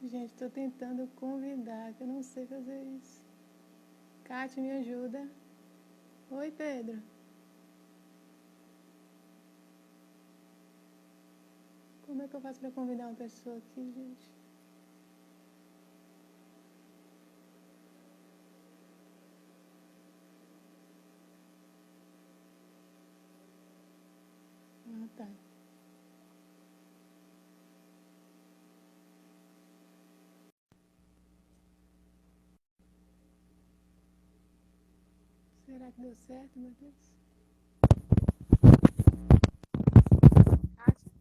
Gente, estou tentando convidar, que eu não sei fazer isso. Kátia, me ajuda. Oi, Pedro. Como é que eu faço para convidar uma pessoa aqui, gente? Ah, tá. Será que deu certo, meu Deus? Kátia?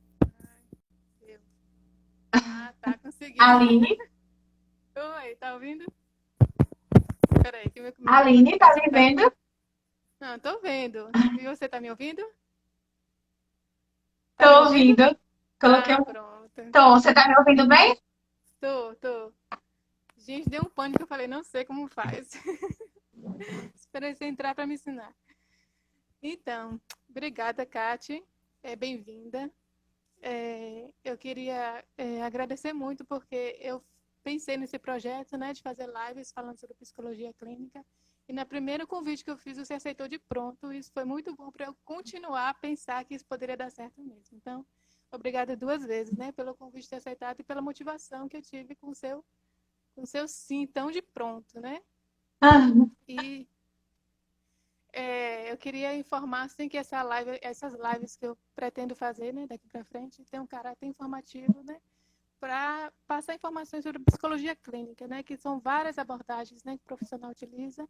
Ai, deu. Ah, tá, consegui. Aline, Oi, tá ouvindo? Peraí, que meu microfone Aline, tá parece que me tá... vendo? Não, tô vendo. E você tá me ouvindo? Tá me Tô ouvindo? ouvindo. Coloquei Ah, um pronto. tom. Você tá me ouvindo bem? Tô. Gente, deu um pânico, eu falei, não sei como faz. Esperei você entrar para me ensinar. Então, obrigada, Kati. Bem-vinda. Eu queria agradecer muito porque eu pensei nesse projeto, né, de fazer lives falando sobre psicologia clínica. E na primeiro convite que eu fiz, você aceitou de pronto. Isso foi muito bom para eu continuar a pensar que isso poderia dar certo mesmo. Então, obrigada duas vezes, né, pelo convite ter aceitado e pela motivação que eu tive com o seu sim tão de pronto, né? Ah, E eu queria informar assim, que essas lives que eu pretendo fazer, né, daqui para frente, tem um caráter informativo, né, para passar informações sobre psicologia clínica, né, que são várias abordagens, né, que o profissional utiliza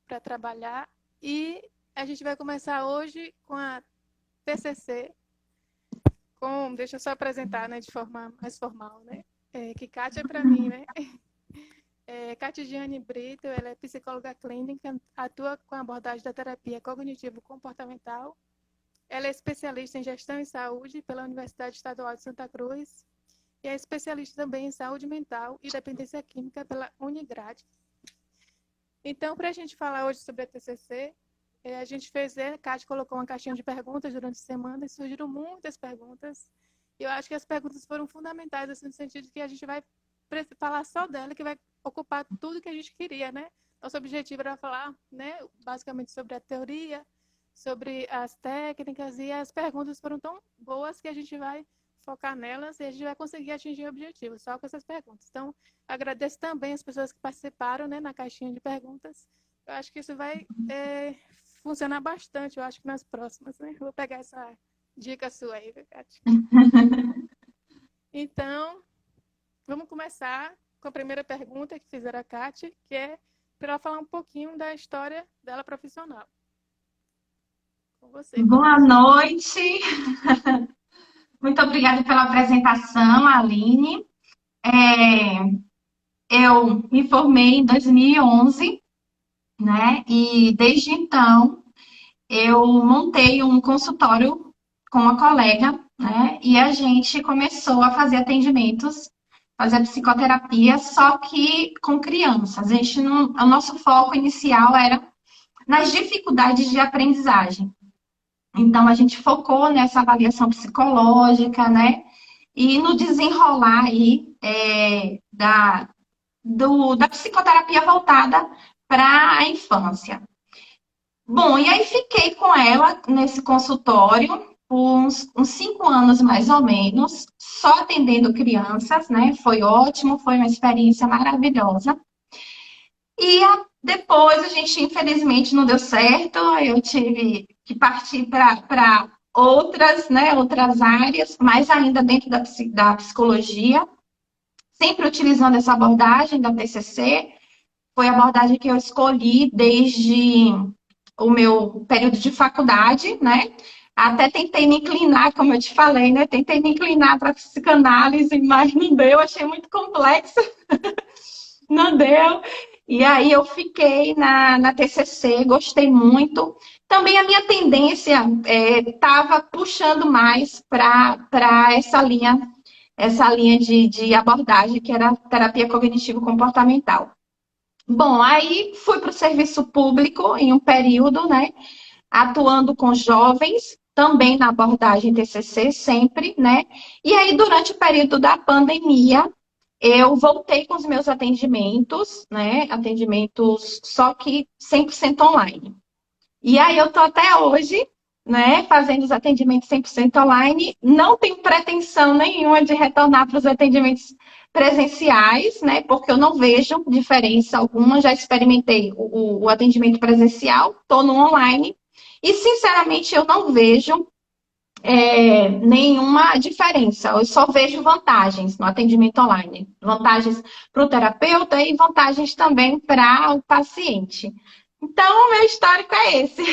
para trabalhar. E a gente vai começar hoje com a TCC, deixa eu só apresentar, né, de forma mais formal, né, que Kátia é para mim, né. Catigiane Brito, ela é psicóloga clínica, atua com a abordagem da terapia cognitivo-comportamental. Ela é especialista em gestão em saúde pela Universidade Estadual de Santa Cruz e é especialista também em saúde mental e dependência química pela Unigrad. Então, para a gente falar hoje sobre a TCC, a gente fez, a Kátia colocou uma caixinha de perguntas durante a semana e surgiram muitas perguntas. E eu acho que as perguntas foram fundamentais, assim, no sentido de que a gente vai falar só dela, que vai ocupar tudo que a gente queria, né? Nosso objetivo era falar, né, basicamente sobre a teoria, sobre as técnicas, e as perguntas foram tão boas que a gente vai focar nelas e a gente vai conseguir atingir o objetivo só com essas perguntas. Então, agradeço também as pessoas que participaram, né, na caixinha de perguntas. Eu acho que isso vai funcionar bastante, eu acho que nas próximas, né? Vou pegar essa dica sua aí, Kátia. Então, vamos começar com a primeira pergunta que fizeram a Kátia, que é para ela falar um pouquinho da história dela profissional. Com você, boa Kátia. noite. Muito obrigada pela apresentação, Aline. É, eu me formei em 2011, né? E desde então eu montei um consultório com uma colega, né? E a gente começou a fazer atendimentos, fazer psicoterapia, só que com crianças. A gente não, o nosso foco inicial era nas dificuldades de aprendizagem. Então, a gente focou nessa avaliação psicológica, né? E no desenrolar aí da psicoterapia voltada para a infância. Bom, e aí fiquei com ela nesse consultório por uns 5 anos mais ou menos, só atendendo crianças, né? Foi ótimo, foi uma experiência maravilhosa. Depois a gente, infelizmente, não deu certo, eu tive que partir para outras, né, outras áreas, mas ainda dentro da psicologia, sempre utilizando essa abordagem da TCC. Foi a abordagem que eu escolhi desde o meu período de faculdade, né? Até tentei me inclinar, como eu te falei, né? Tentei me inclinar para a psicanálise, mas não deu, achei muito complexo, não deu. E aí eu fiquei na TCC, gostei muito. Também a minha tendência estava puxando mais para essa linha de abordagem, que era terapia cognitivo-comportamental. Bom, aí fui para o serviço público em um período, né? Atuando com jovens, também na abordagem TCC, sempre, né? E aí, durante o período da pandemia, eu voltei com os meus atendimentos, né? Atendimentos só que 100% online. E aí eu tô até hoje, né, fazendo os atendimentos 100% online. Não tenho pretensão nenhuma de retornar para os atendimentos presenciais, né? Porque eu não vejo diferença alguma. Já experimentei o atendimento presencial, tô no online. E, sinceramente, eu não vejo nenhuma diferença. Eu só vejo vantagens no atendimento online. Vantagens para o terapeuta e vantagens também para o paciente. Então, o meu histórico é esse.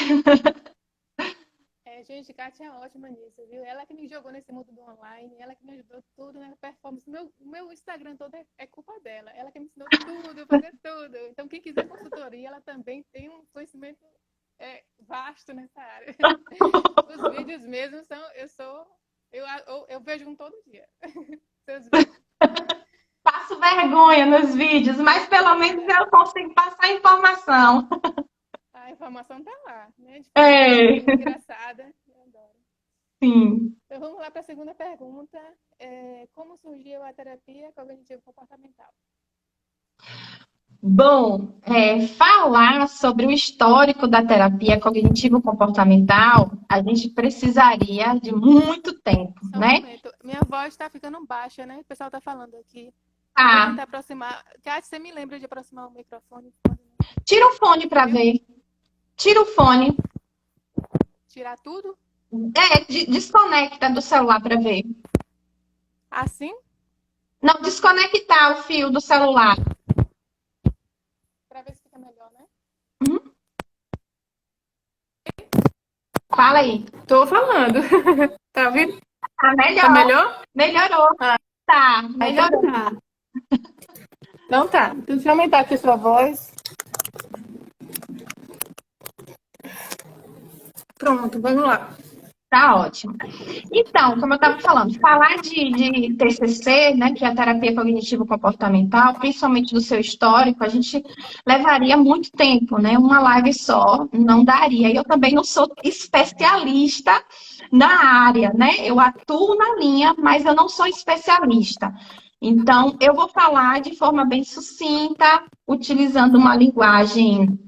Gente, Kátia é ótima nisso, viu? Ela que me jogou nesse mundo do online, ela que me ajudou tudo na performance. Meu Instagram todo é culpa dela. Ela que me ensinou tudo, a fazer tudo. Então, quem quiser consultoria, ela também tem um conhecimento vasto nessa área. Os vídeos mesmo eu vejo um todo dia. Seus vídeos. Passo vergonha nos vídeos, mas pelo menos eu consigo passar informação. A informação tá lá, né? De forma engraçada. Eu adoro. Sim. Então, vamos lá para a segunda pergunta. Como surgiu a terapia cognitivo-comportamental? Bom, falar sobre o histórico da terapia cognitivo-comportamental, a gente precisaria de muito tempo, Só um né? momento. Minha voz está ficando baixa, né? O pessoal está falando aqui. Vou tentar aproximar. Kátia, você me lembra de aproximar o microfone? Tira o fone para ver. Tira o fone. Tirar tudo? Desconecta do celular para ver. Assim? Não, desconectar o fio do celular. Para ver se fica melhor, né? Uhum. Fala aí. Tô falando. Tá ouvindo? Tá melhor. Tá melhor? Melhorou. Tá, melhorou. Então tá. Deixa eu aumentar aqui a sua voz. Pronto, vamos lá. Tá ótimo. Então, como eu estava falando, falar de TCC, né, que é a terapia cognitivo-comportamental, principalmente do seu histórico, a gente levaria muito tempo, né? Uma live só não daria. E eu também não sou especialista na área, né? Eu atuo na linha, mas eu não sou especialista. Então, eu vou falar de forma bem sucinta, utilizando uma linguagem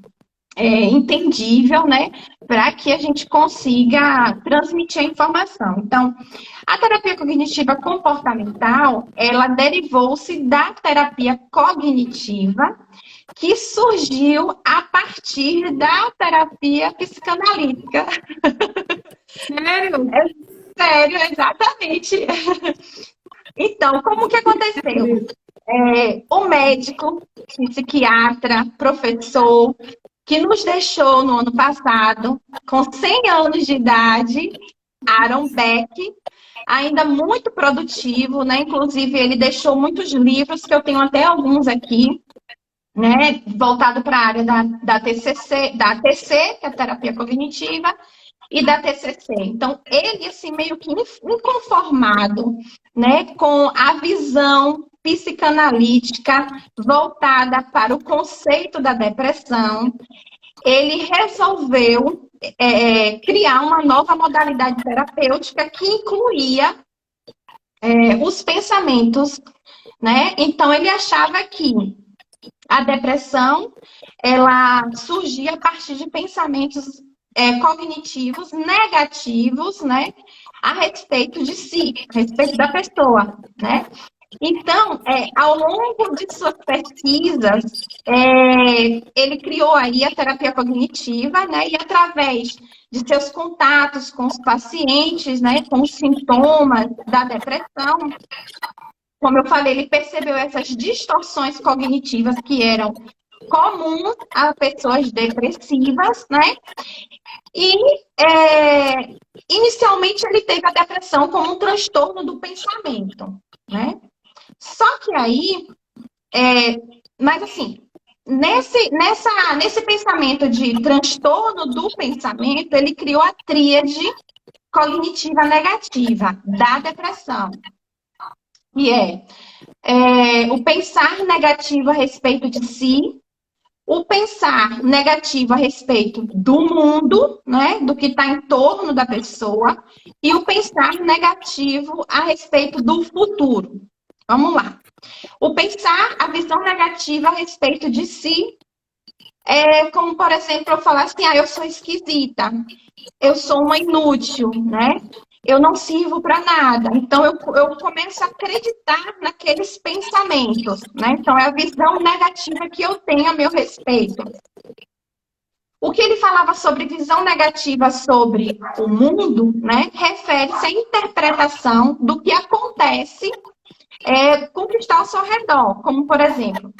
entendível, né? Para que a gente consiga transmitir a informação. Então, a terapia cognitiva comportamental, ela derivou-se da terapia cognitiva, que surgiu a partir da terapia psicanalítica. Sério? Sério, exatamente. Então, como que aconteceu? O médico, psiquiatra, professor, que nos deixou no ano passado, com 100 anos de idade, Aaron Beck, ainda muito produtivo, né? Inclusive, ele deixou muitos livros, que eu tenho até alguns aqui, né? Voltado para a área da TCC, da TC, que é a terapia cognitiva, e da TCC. Então, ele, assim, meio que inconformado, né? Com a visão psicanalítica voltada para o conceito da depressão, ele resolveu criar uma nova modalidade terapêutica que incluía os pensamentos, né? Então, ele achava que a depressão, ela surgia a partir de pensamentos cognitivos negativos, né? A respeito de si, a respeito da pessoa, né? Então, ao longo de suas pesquisas, ele criou aí a terapia cognitiva, né? E através de seus contatos com os pacientes, né? Com os sintomas da depressão, como eu falei, ele percebeu essas distorções cognitivas que eram comuns a pessoas depressivas, né? E inicialmente ele teve a depressão como um transtorno do pensamento, né? Só que aí, mas assim, nesse pensamento de transtorno do pensamento, ele criou a tríade cognitiva negativa da depressão. Que o pensar negativo a respeito de si, o pensar negativo a respeito do mundo, né, do que está em torno da pessoa, e o pensar negativo a respeito do futuro. Vamos lá. O pensar a visão negativa a respeito de si, como, por exemplo, eu falar assim, eu sou esquisita, eu sou uma inútil, né? Eu não sirvo para nada. Então, eu começo a acreditar naqueles pensamentos, né? Então, é a visão negativa que eu tenho a meu respeito. O que ele falava sobre visão negativa sobre o mundo, né? Refere-se à interpretação do que acontece com o que está ao seu redor. Como, por exemplo,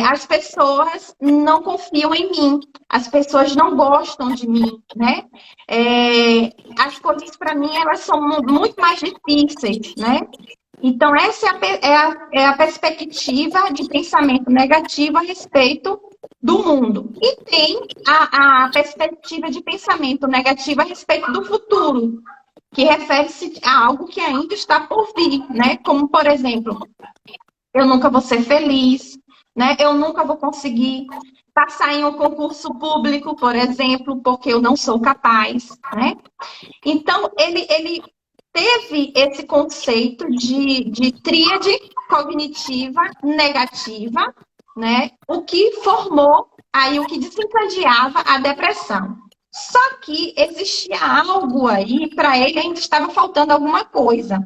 as pessoas não confiam em mim, as pessoas não gostam de mim, né? As coisas, para mim, elas são muito mais difíceis, né? Então, essa é a perspectiva de pensamento negativo a respeito do mundo. E tem a perspectiva de pensamento negativo a respeito do futuro, que refere-se a algo que ainda está por vir, né? Como, por exemplo, eu nunca vou ser feliz, né? Eu nunca vou conseguir passar em um concurso público, por exemplo, porque eu não sou capaz, né? Então, ele teve esse conceito de tríade cognitiva negativa, né? O que formou aí, o que desencadeava a depressão. Só que existia algo aí, para ele ainda estava faltando alguma coisa.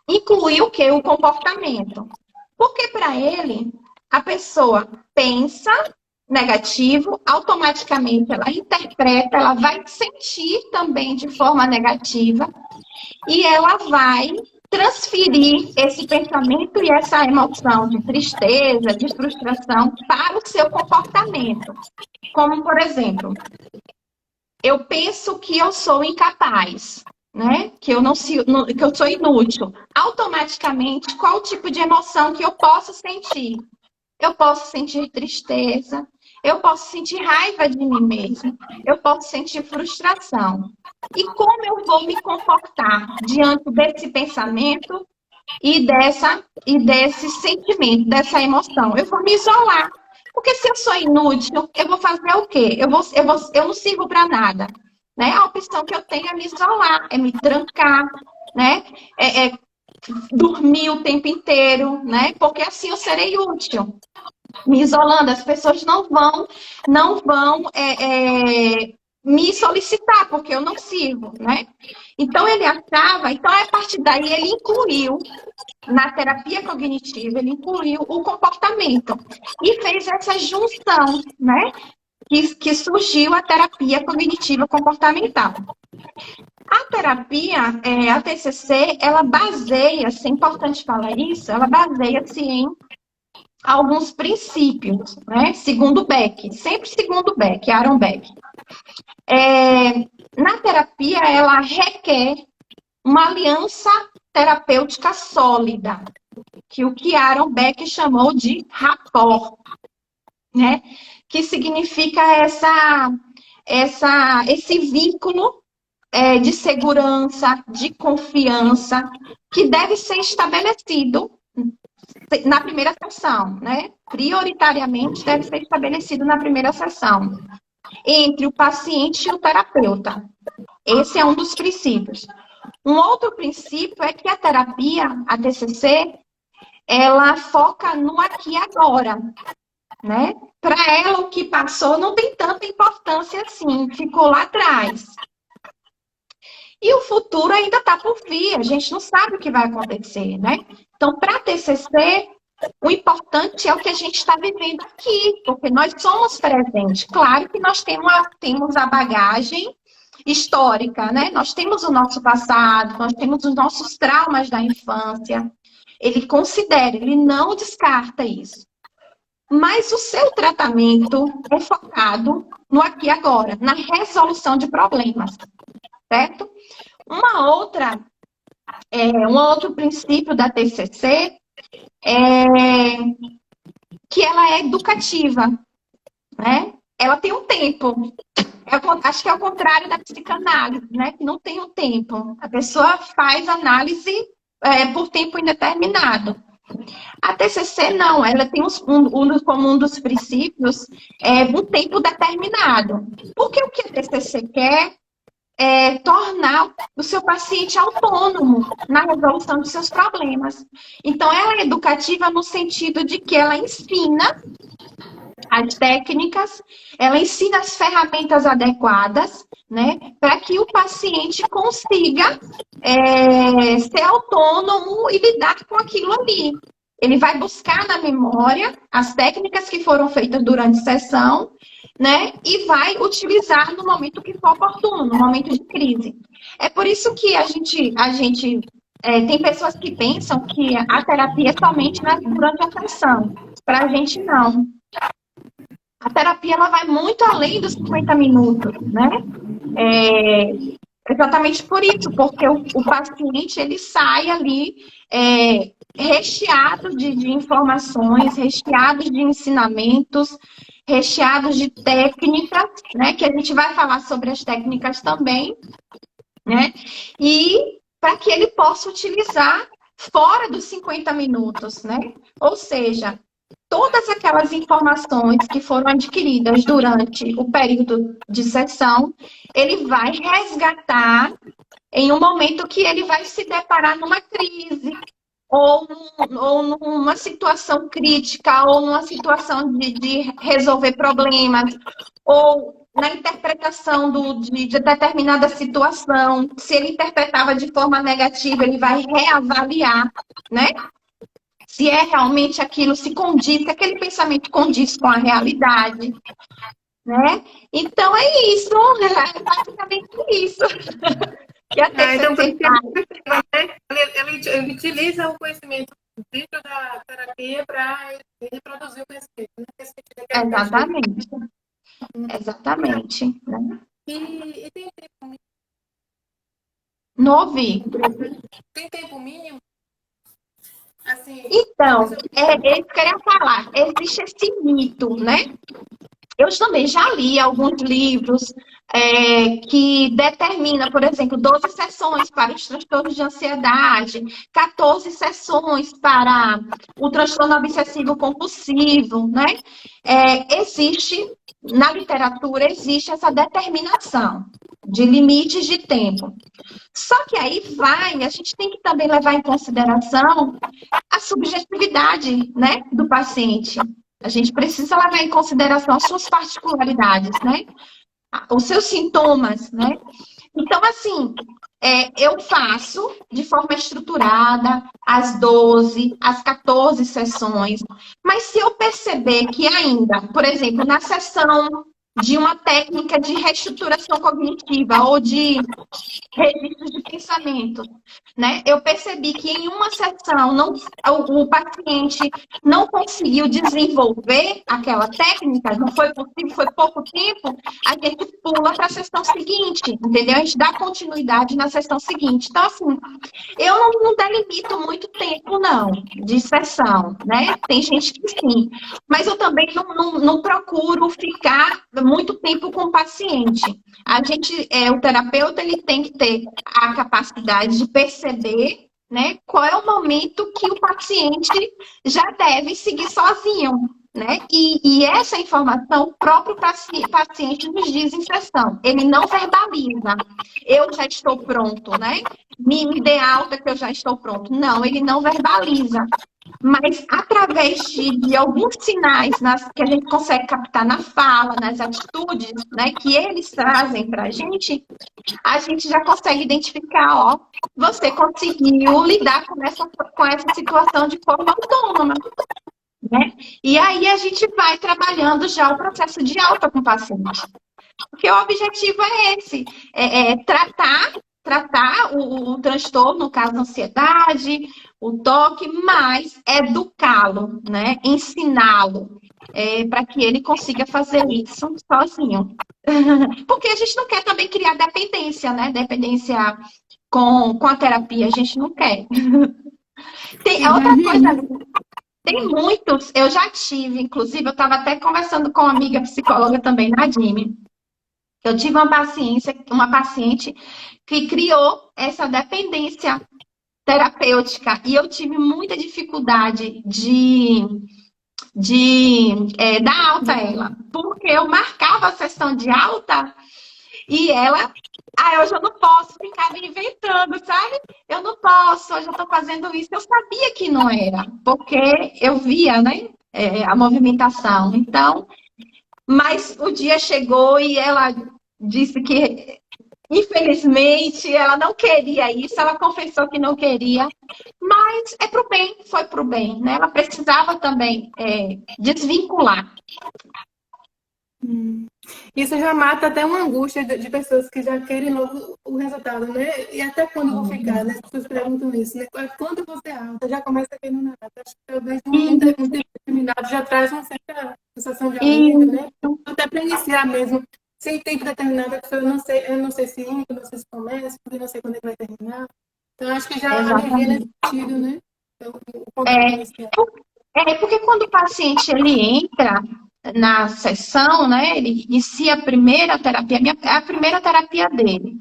Incluiu o quê? O comportamento. Porque para ele, a pessoa pensa negativo, automaticamente ela interpreta, ela vai sentir também de forma negativa e ela vai transferir esse pensamento e essa emoção de tristeza, de frustração para o seu comportamento. Como, por exemplo, eu penso que eu sou incapaz, né? Que eu sou inútil. Automaticamente, qual o tipo de emoção que eu posso sentir? Eu posso sentir tristeza, eu posso sentir raiva de mim mesmo, eu posso sentir frustração. E como eu vou me comportar diante desse pensamento e desse sentimento, dessa emoção? Eu vou me isolar. Porque se eu sou inútil, eu vou fazer o quê? Eu não sirvo para nada. Né? A opção que eu tenho é me isolar, é me trancar, né? Dormir o tempo inteiro, né? Porque assim eu serei útil. Me isolando, as pessoas não vão me solicitar, porque eu não sirvo, né? Então ele achava, então a partir daí ele incluiu na terapia cognitiva, ele incluiu o comportamento e fez essa junção, né? Que surgiu a terapia cognitiva comportamental. A terapia, a TCC, ela baseia-se, é importante falar isso, ela baseia-se em alguns princípios, né? Segundo Beck, sempre segundo Beck, Aaron Beck. Na terapia, ela requer uma aliança terapêutica sólida, que o que Aaron Beck chamou de rapport, né? Que significa esse vínculo de segurança, de confiança, que deve ser estabelecido na primeira sessão, né? Prioritariamente deve ser estabelecido na primeira sessão, entre o paciente e o terapeuta. Esse é um dos princípios. Um outro princípio é que a terapia, a TCC, ela foca no aqui e agora, né? Para ela, o que passou não tem tanta importância assim, ficou lá atrás. E o futuro ainda está por vir, a gente não sabe o que vai acontecer, né? Então, para a TCC, o importante é o que a gente está vivendo aqui, porque nós somos presentes. Claro que nós temos a bagagem histórica, né? Nós temos o nosso passado, nós temos os nossos traumas da infância. Ele considera, ele não descarta isso. Mas o seu tratamento é focado no aqui e agora, na resolução de problemas, certo? Um outro princípio da TCC é que ela é educativa, né? Ela tem um tempo. Acho que é o contrário da psicanálise, né? Que não tem um tempo. A pessoa faz análise por tempo indeterminado. A TCC não, ela tem como um dos princípios um tempo determinado. Porque o que a TCC quer é tornar do seu paciente autônomo na resolução de seus problemas. Então, ela é educativa no sentido de que ela ensina as técnicas, ela ensina as ferramentas adequadas, né, para que o paciente consiga ser autônomo e lidar com aquilo ali. Ele vai buscar na memória as técnicas que foram feitas durante a sessão, né, e vai utilizar no momento que for oportuno, no momento de crise. É por isso que a gente tem pessoas que pensam que a terapia é somente durante a sessão. Para a gente, não. A terapia ela vai muito além dos 50 minutos, né? Exatamente por isso, porque o paciente ele sai ali recheado de informações, recheado de ensinamentos, recheado de técnicas, né? Que a gente vai falar sobre as técnicas também, né? E para que ele possa utilizar fora dos 50 minutos, né? Ou seja, todas aquelas informações que foram adquiridas durante o período de sessão, ele vai resgatar em um momento que ele vai se deparar numa crise, ou numa situação crítica, ou numa situação de resolver problemas, ou na interpretação de determinada situação. Se ele interpretava de forma negativa, ele vai reavaliar, né? Se é realmente aquilo, se condiz, se aquele pensamento condiz com a realidade, né? Então é isso, é basicamente isso. Que a Então, ele utiliza o conhecimento dentro da terapia para reproduzir o conhecimento, né? Exatamente. Exatamente. Né? E tem tempo mínimo? Não ouvi. Tem tempo mínimo? Assim, Então, eu queria falar, existe esse mito, né? Eu também já li alguns livros que determina, por exemplo, 12 sessões para os transtornos de ansiedade, 14 sessões para o transtorno obsessivo compulsivo, né? Na literatura, existe essa determinação de limites de tempo. Só que aí a gente tem que também levar em consideração a subjetividade, né, do paciente. A gente precisa levar em consideração as suas particularidades, né? Os seus sintomas, né? Então, assim, eu faço de forma estruturada as 12, as 14 sessões, mas se eu perceber que ainda, por exemplo, na sessão de uma técnica de reestruturação cognitiva ou de registros de pensamento, né? Eu percebi que em uma sessão o paciente não conseguiu desenvolver aquela técnica, não foi possível, foi pouco tempo, a gente pula para a sessão seguinte, entendeu? A gente dá continuidade na sessão seguinte. Então, assim, eu não delimito muito tempo, não, de sessão, né? Tem gente que sim, mas eu também não procuro ficar muito tempo com o paciente. O terapeuta, ele tem que ter a capacidade de perceber, né, qual é o momento que o paciente já deve seguir sozinho, né? E essa informação o próprio paciente nos diz em sessão. Ele não verbaliza. Eu já estou pronto, né? Me dê alta que eu já estou pronto. Não, ele não verbaliza. Mas através de alguns sinais que a gente consegue captar na fala, nas atitudes, né, que eles trazem para a gente já consegue identificar, ó, você conseguiu lidar com essa situação de forma autônoma, né? E aí a gente vai trabalhando já o processo de alta com o paciente. Porque o objetivo é esse, tratar o transtorno, no caso, a ansiedade, o toque, mas educá-lo, né? Ensiná-lo, para que ele consiga fazer isso sozinho. Porque a gente não quer também criar dependência, né? Dependência com a terapia, a gente não quer. Tem outra coisa, tem muitos, eu já tive, inclusive, eu estava até conversando com uma amiga psicóloga também, Nadine. Eu tive uma paciente que criou essa dependência terapêutica e eu tive muita dificuldade de dar alta a ela, porque eu marcava a sessão de alta E ela, hoje eu não posso ficar me inventando, sabe? Eu não posso, hoje eu tô fazendo isso. Eu sabia que não era, porque eu via, né, a movimentação. Então, mas o dia chegou e ela disse que, infelizmente, ela não queria isso, ela confessou que não queria, mas é pro bem, foi pro bem, né? Ela precisava também desvincular. Isso já mata até uma angústia de pessoas que já querem logo o resultado, né? E até quando vou ficar, né? As pessoas perguntam isso, né? Quanto você é alta? Já começa querendo nada. Acho que talvez um tempo determinado já traz uma certa sensação de alívio, né? Até para iniciar mesmo. Sem tempo determinado, a pessoa, eu não sei se entra, não sei se começa, porque não sei quando é que vai terminar. Então, acho que já alivia nesse sentido, né? Então, o contato inicial. Porque quando o paciente ele entra na sessão, né, ele inicia a primeira terapia, a primeira terapia dele.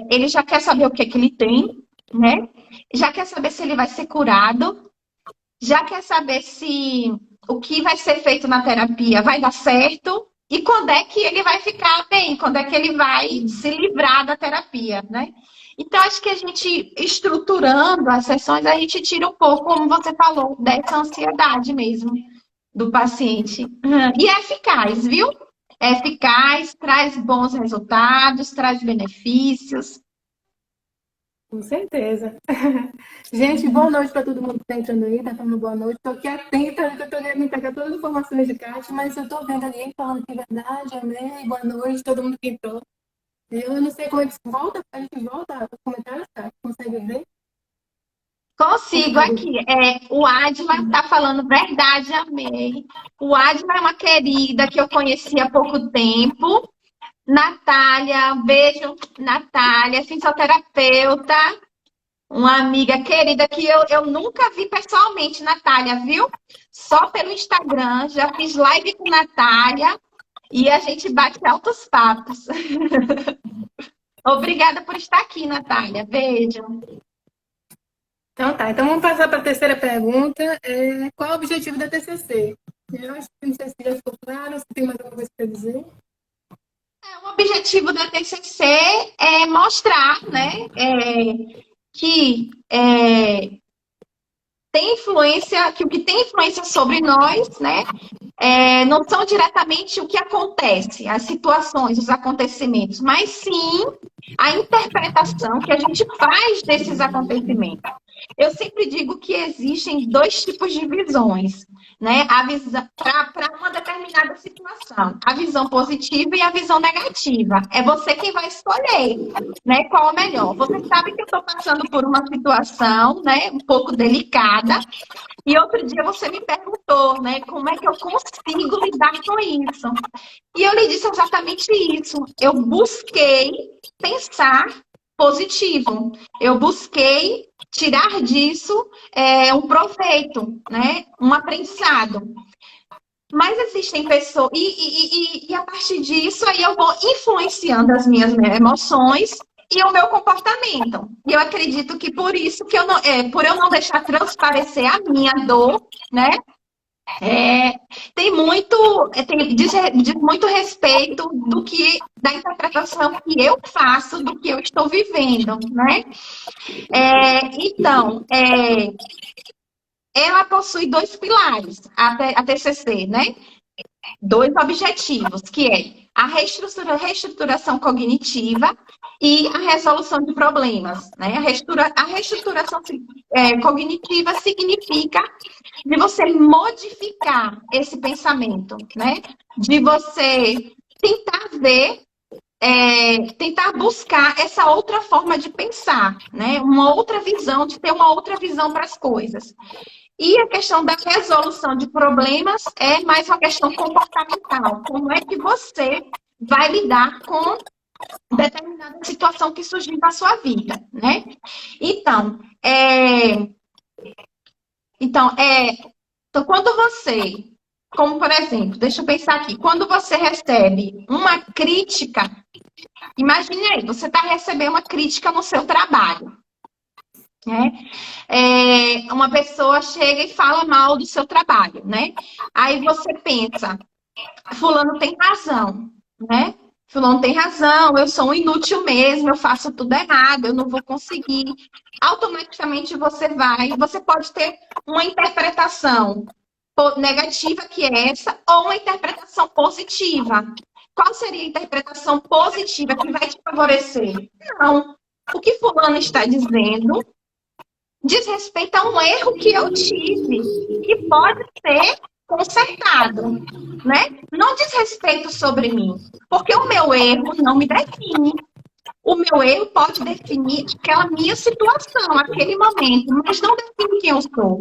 Ele já quer saber o que é que ele tem, né? Já quer saber se ele vai ser curado, já quer saber se o que vai ser feito na terapia vai dar certo e quando é que ele vai ficar bem, quando é que ele vai se livrar da terapia, né? Então, acho que a gente, estruturando as sessões, a gente tira um pouco, como você falou, dessa ansiedade mesmo do paciente. E é eficaz, viu? É eficaz, traz bons resultados, traz benefícios. Com certeza. Gente, boa noite para todo mundo que está entrando aí, tá falando boa noite. Estou aqui atenta, que eu estou querendo pegar todas as informações de Kátia, mas eu estou vendo alguém falando que é verdade, amém, boa noite, todo mundo que entrou. Eu não sei como é que volta, a gente volta os comentários, tá? Consegue ver? Consigo aqui. O Adma está falando verdade, amei. O Adma é uma querida que eu conheci há pouco tempo. Natália, beijo, Natália, fisioterapeuta, uma amiga querida que eu nunca vi pessoalmente, Natália, viu? Só pelo Instagram, já fiz live com Natália e a gente bate altos papos. Obrigada por estar aqui, Natália. Beijo. Então tá, então vamos passar para a terceira pergunta. Qual é o objetivo da TCC? Eu acho que não sei se já ficou claro, se tem mais alguma coisa para dizer. O objetivo da TCC é mostrar, né, que tem influência, que o que tem influência sobre nós, né, não são diretamente o que acontece, as situações, os acontecimentos, mas sim a interpretação que a gente faz desses acontecimentos. Eu sempre digo que existem dois tipos de visões, né? A visão para uma determinada situação, a visão positiva e a visão negativa. É você quem vai escolher, né? Qual é melhor? Você sabe que eu estou passando por uma situação, né, um pouco delicada. E outro dia você me perguntou, né, como é que eu consigo lidar com isso? E eu lhe disse exatamente isso. Eu busquei pensar positivo. Eu busquei tirar disso um proveito, né, um aprendizado. Mas existem pessoas... E a partir disso, aí eu vou influenciando as minhas emoções e o meu comportamento. E eu acredito que por isso que por eu não deixar transparecer a minha dor, né? Diz muito respeito da interpretação que eu faço do que eu estou vivendo, né? Então, ela possui dois pilares, a TCC, né? Dois objetivos, que é a reestruturação cognitiva e a resolução de problemas, né? A reestruturação cognitiva significa de você modificar esse pensamento, né? De você tentar ver, tentar buscar essa outra forma de pensar, né? Uma outra visão, de ter uma outra visão para as coisas. E a questão da resolução de problemas é mais uma questão comportamental. Como é que você vai lidar com determinada situação que surgiu na sua vida, né? Então, quando você, como por exemplo, deixa eu pensar aqui, quando você recebe uma crítica, imagine aí, você está recebendo uma crítica no seu trabalho. Né? Uma pessoa chega e fala mal do seu trabalho, né? Aí você pensa, fulano tem razão, né? fulano tem razão, eu sou um inútil mesmo, eu faço tudo errado, eu não vou conseguir. Automaticamente você pode ter uma interpretação negativa, que é essa, ou uma interpretação positiva. Qual seria a interpretação positiva que vai te favorecer? Não. O que fulano está dizendo diz respeito a um erro que eu tive e pode ser consertado, né? Não diz respeito sobre mim, porque o meu erro não me define. O meu erro pode definir aquela minha situação, aquele momento, mas não define quem eu sou.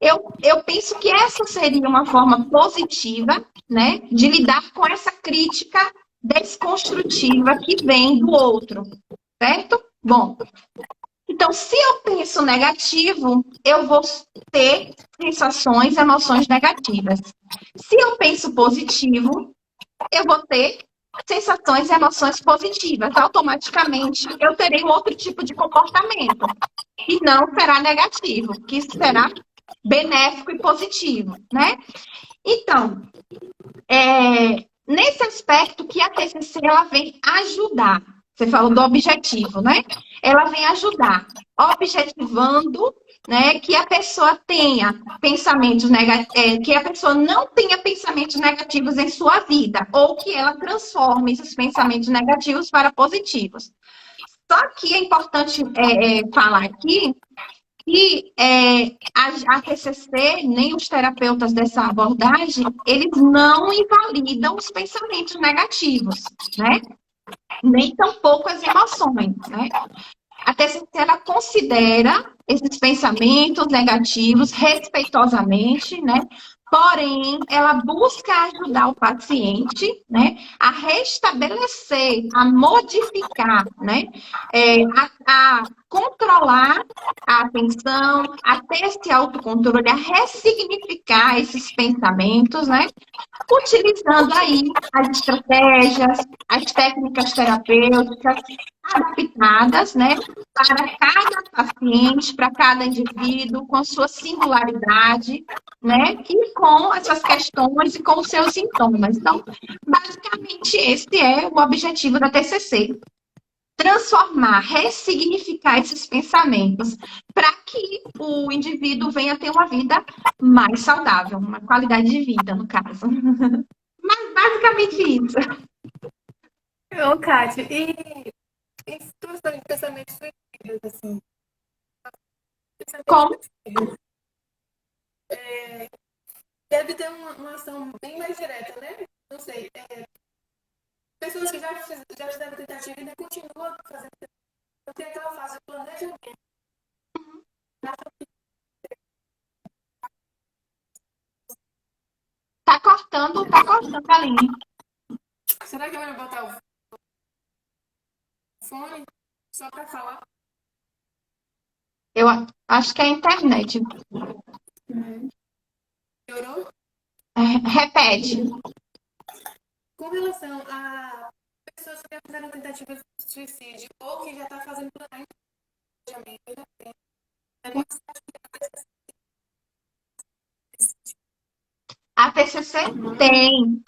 Eu penso que essa seria uma forma positiva, né, de lidar com essa crítica desconstrutiva que vem do outro, certo? Bom, então, se eu penso negativo, eu vou ter sensações, emoções negativas. Se eu penso positivo, eu vou ter sensações e emoções positivas. Automaticamente, eu terei um outro tipo de comportamento. E não será negativo, que será benéfico e positivo, né? Então, nesse aspecto que a TCC ela vem ajudar. Você falou do objetivo, né? Ela vem ajudar, objetivando, né, que a pessoa tenha pensamentos negativos, que a pessoa não tenha pensamentos negativos em sua vida, ou que ela transforme esses pensamentos negativos para positivos. Só que é importante falar aqui que a TCC, nem os terapeutas dessa abordagem, eles não invalidam os pensamentos negativos, né? Nem tampouco as emoções, né? A TCC, ela considera esses pensamentos negativos respeitosamente, né? Porém, ela busca ajudar o paciente, né, a restabelecer, a modificar, né, a controlar a atenção, a ter esse autocontrole, a ressignificar esses pensamentos, né, utilizando aí as estratégias, as técnicas terapêuticas adaptadas, né, para cada paciente, para cada indivíduo, com sua singularidade, né, e com essas questões e com os seus sintomas. Então, basicamente, esse é o objetivo da TCC. Transformar, ressignificar esses pensamentos para que o indivíduo venha ter uma vida mais saudável, uma qualidade de vida, no caso. Mas basicamente isso. Ô, Kátia, e em situação de pensamentos suicidas, assim, Como? deve ter uma ação bem mais direta, né? Não sei. Pessoas que já fizeram tentativa e ainda continuam fazendo. Eu tenho aquela fase de planejamento. Tá cortando a linha. Será que eu vou botar o fone só para falar? Eu acho que é a internet. Melhorou? Repete. Com relação a pessoas que já fizeram tentativa de suicídio ou que já está fazendo planejamento, A TCC tem.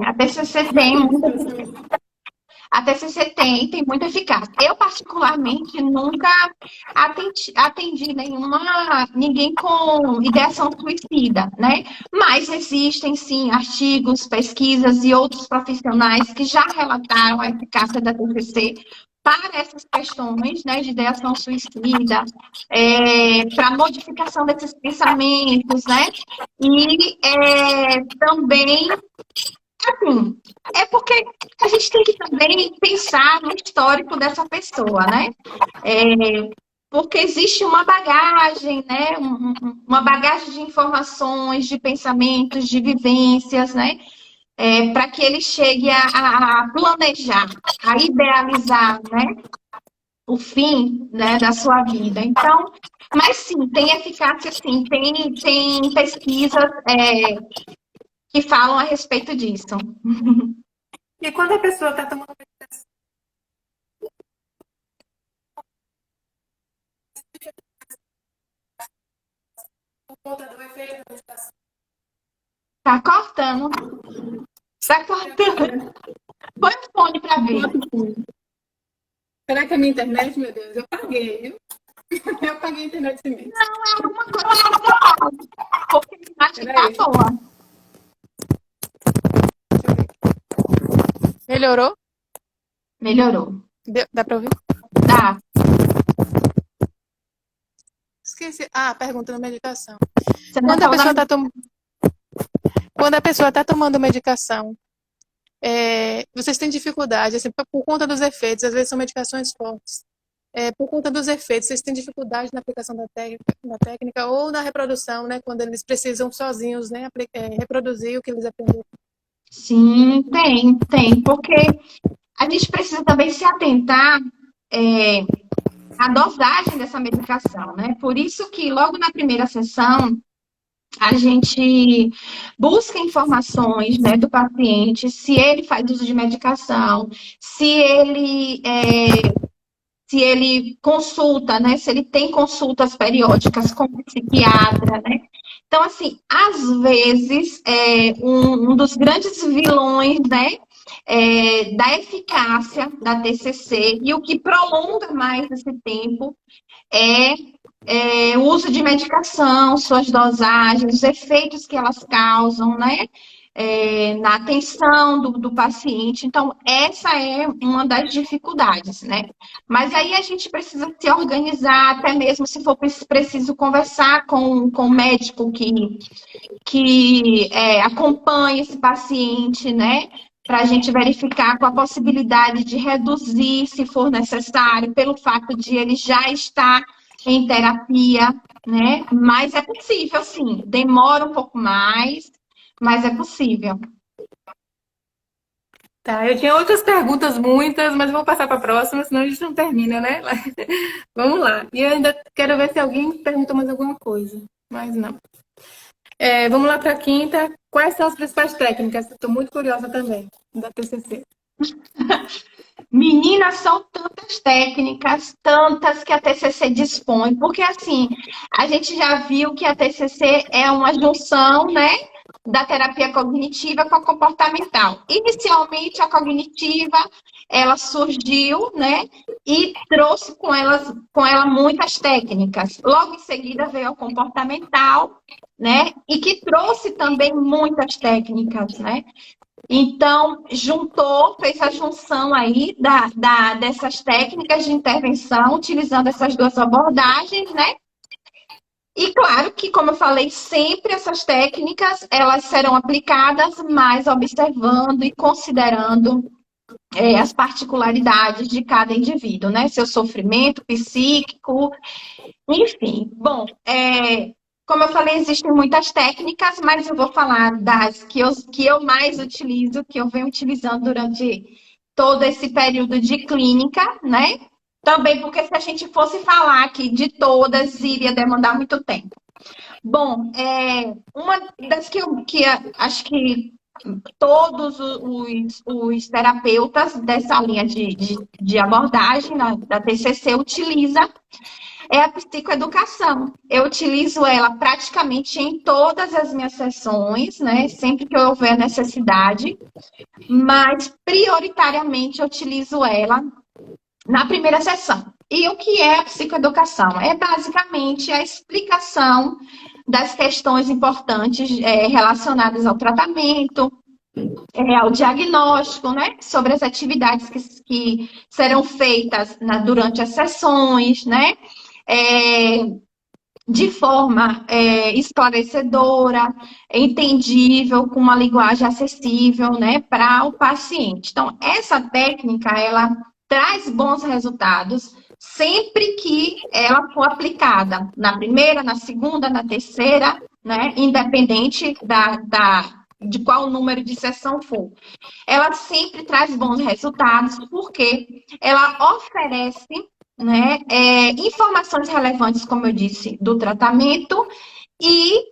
A TCC tem A TCC tem muita eficácia. Eu, particularmente, nunca atendi ninguém com ideação suicida, né? Mas existem, sim, artigos, pesquisas e outros profissionais que já relataram a eficácia da TCC para essas questões, né, de ideação suicida, para modificação desses pensamentos, né? E também assim, é porque a gente tem que também pensar no histórico dessa pessoa, né? Porque existe uma bagagem, né? Uma bagagem de informações, de pensamentos, de vivências, né? Para que ele chegue a planejar, a idealizar, né? O fim, né, da sua vida. Então, mas sim, tem eficácia, sim, tem pesquisas que falam a respeito disso. e quando a pessoa está tomando por conta do efeito da meditação, Tá cortando. Tá cortando. Põe fone para ver. Será que é minha internet, meu Deus? Eu paguei, viu? Eu paguei a internet esse mês. Não, é uma coisa porque acho que tá boa. Melhorou? Melhorou. Dá para ouvir? Dá. Esqueci. Pergunta da medicação. Você não Quando a pessoa falando? Quando a pessoa está tomando medicação, vocês têm dificuldade, assim, por conta dos efeitos, às vezes são medicações fortes. Por conta dos efeitos, vocês têm dificuldade na aplicação da técnica ou na reprodução, né? Quando eles precisam sozinhos, né? Reproduzir o que eles aprenderam. Sim, tem. Porque a gente precisa também se atentar à dosagem dessa medicação, né? Por isso que logo na primeira sessão a gente busca informações, né, do paciente, se ele faz uso de medicação, se ele consulta, né? Se ele tem consultas periódicas com o psiquiatra, né? Então, assim, às vezes, um dos grandes vilões, né, da eficácia da TCC e o que prolonga mais esse tempo o uso de medicação, suas dosagens, os efeitos que elas causam, né? Na atenção do paciente. Então, essa é uma das dificuldades, né? Mas aí a gente precisa se organizar, até mesmo se for preciso conversar com o médico que acompanha esse paciente, né? Para a gente verificar com a possibilidade de reduzir, se for necessário, pelo fato de ele já estar em terapia, né? Mas é possível, sim. Demora um pouco mais, mas é possível. Tá, eu tinha outras perguntas, muitas, mas vou passar para a próxima, senão a gente não termina, né? Vamos lá. E eu ainda quero ver se alguém pergunta mais alguma coisa, mas não. Vamos lá para a quinta. Quais são as principais técnicas? Estou muito curiosa também, da TCC. Meninas, são tantas técnicas, tantas que a TCC dispõe, porque assim, a gente já viu que a TCC é uma junção, né, da terapia cognitiva com a comportamental. Inicialmente, a cognitiva, ela surgiu, né, e trouxe com ela muitas técnicas. Logo em seguida veio a comportamental, né, e que trouxe também muitas técnicas, né. Então, fez a junção aí dessas técnicas de intervenção, utilizando essas duas abordagens, né? E claro que, como eu falei, sempre essas técnicas, elas serão aplicadas, mas observando e considerando as particularidades de cada indivíduo, né? Seu sofrimento psíquico, enfim. Bom, como eu falei, existem muitas técnicas, mas eu vou falar das que eu mais utilizo, que eu venho utilizando durante todo esse período de clínica, né? Também porque se a gente fosse falar aqui de todas, iria demandar muito tempo. Bom, uma das que acho que todos os terapeutas dessa linha de abordagem da TCC utiliza é a psicoeducação. Eu utilizo ela praticamente em todas as minhas sessões, né? Sempre que houver necessidade, mas prioritariamente eu utilizo ela na primeira sessão. E o que é a psicoeducação? É basicamente a explicação das questões importantes relacionadas ao tratamento, ao diagnóstico, né? Sobre as atividades que serão feitas durante as sessões, né? De forma esclarecedora, entendível, com uma linguagem acessível, né, para o paciente. Então, essa técnica, ela traz bons resultados sempre que ela for aplicada na primeira, na segunda, na terceira, né, independente de qual número de sessão for. Ela sempre traz bons resultados porque ela oferece, né, informações relevantes, como eu disse, do tratamento e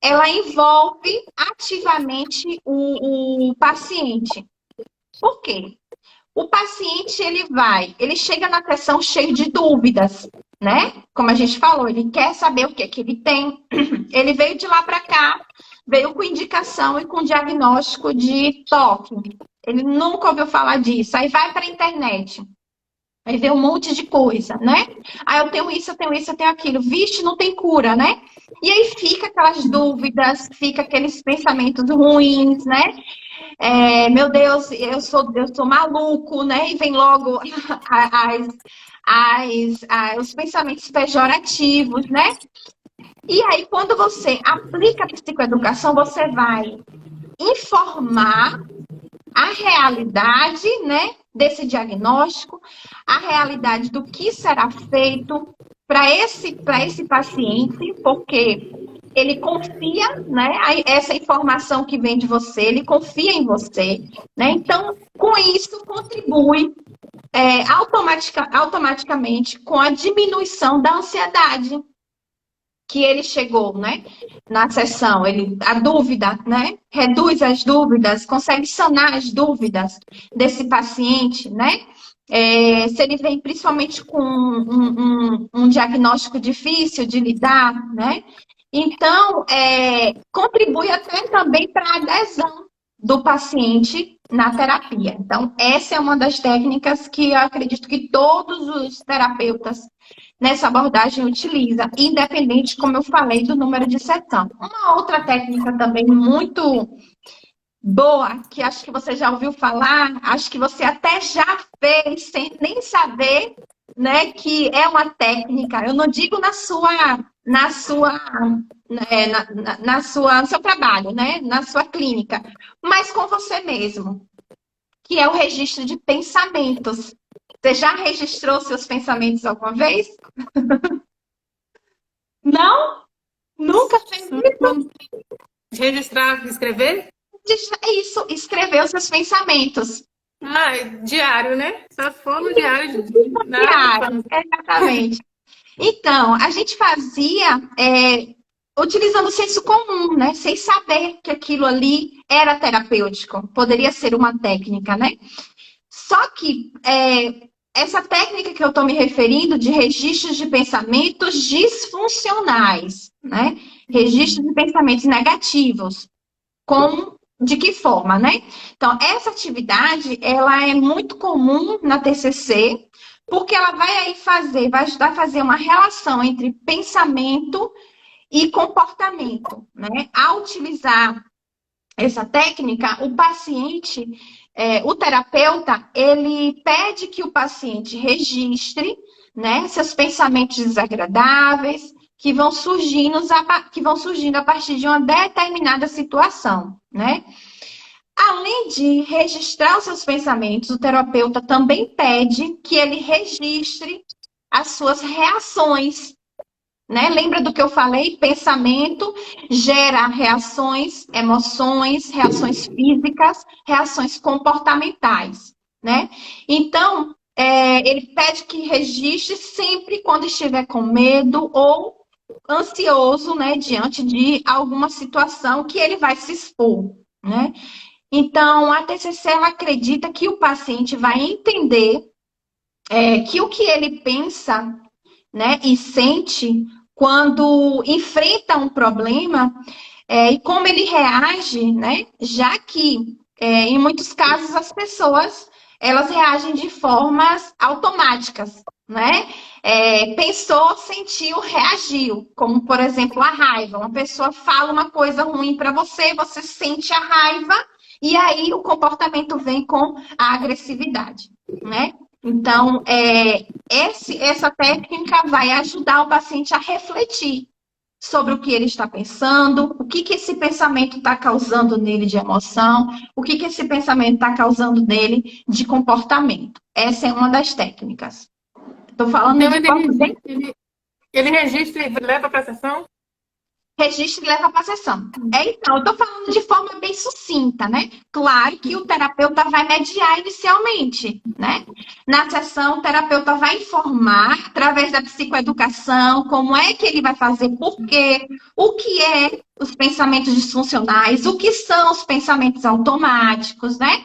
ela envolve ativamente o paciente. Por quê? O paciente, ele chega na sessão cheio de dúvidas, né? Como a gente falou, ele quer saber o que é que ele tem. Ele veio de lá para cá, veio com indicação e com diagnóstico de toque. Ele nunca ouviu falar disso. Aí vai para a internet. Aí vê um monte de coisa, né? Ah, eu tenho isso, eu tenho isso, eu tenho aquilo. Vixe, não tem cura, né? E aí fica aquelas dúvidas, fica aqueles pensamentos ruins, né? Meu Deus, eu sou maluco, né? E vem logo os pensamentos pejorativos, né? E aí, quando você aplica a psicoeducação, você vai informar a realidade, né, desse diagnóstico, a realidade do que será feito para esse paciente, porque ele confia, né, essa informação que vem de você, ele confia em você, né? Então, com isso, contribui automaticamente com a diminuição da ansiedade que ele chegou, né, na sessão, a dúvida, né, reduz as dúvidas, consegue sanar as dúvidas desse paciente, né, se ele vem principalmente com um diagnóstico difícil de lidar, né, então, contribui até também para a adesão do paciente na terapia. Então, essa é uma das técnicas que eu acredito que todos os terapeutas nessa abordagem utiliza, independente, como eu falei, do número de sessão. Uma outra técnica também muito boa, que acho que você já ouviu falar, acho que você até já fez, sem nem saber, né, que é uma técnica, eu não digo no seu trabalho, né, na sua clínica, mas com você mesmo, que é o registro de pensamentos. Você já registrou seus pensamentos alguma vez? Não? Nunca fez isso? Registrar, escrever? Isso, escrever os seus pensamentos. Ah, diário, né? Só se for no diário. Diário, exatamente. Então, a gente fazia utilizando o senso comum, né? Sem saber que aquilo ali era terapêutico. Poderia ser uma técnica, né? Só que essa técnica que eu estou me referindo de registros de pensamentos disfuncionais, né? Registros de pensamentos negativos. De que forma, né? Então, essa atividade, ela é muito comum na TCC, porque ela vai ajudar a fazer uma relação entre pensamento e comportamento, né? Ao utilizar essa técnica, o paciente, o terapeuta, ele pede que o paciente registre, né, seus pensamentos desagradáveis que vão surgindo a partir de uma determinada situação, né? Além de registrar os seus pensamentos, o terapeuta também pede que ele registre as suas reações, né? Lembra do que eu falei? Pensamento gera reações, emoções, reações físicas, reações comportamentais, né? Então, ele pede que registre sempre quando estiver com medo ou ansioso, né? Diante de alguma situação que ele vai se expor, né? Então, a TCC ela acredita que o paciente vai entender que o que ele pensa, né, e sente quando enfrenta um problema e como ele reage, né? Já que em muitos casos as pessoas elas reagem de formas automáticas, né? Pensou, sentiu, reagiu, como por exemplo a raiva. Uma pessoa fala uma coisa ruim para você, você sente a raiva e aí o comportamento vem com a agressividade, né? Então, essa técnica vai ajudar o paciente a refletir sobre o que ele está pensando, o que esse pensamento está causando nele de emoção, o que esse pensamento está causando nele de comportamento. Essa é uma das técnicas. Estou falando Então, de forma bem... ele registra e leva para a sessão? Registra e leva para a sessão. Então, eu estou falando de forma bem sucinta, né? Claro que o terapeuta vai mediar inicialmente, né? Na sessão, o terapeuta vai informar, através da psicoeducação, como é que ele vai fazer, por quê, o que é os pensamentos disfuncionais, o que são os pensamentos automáticos, né?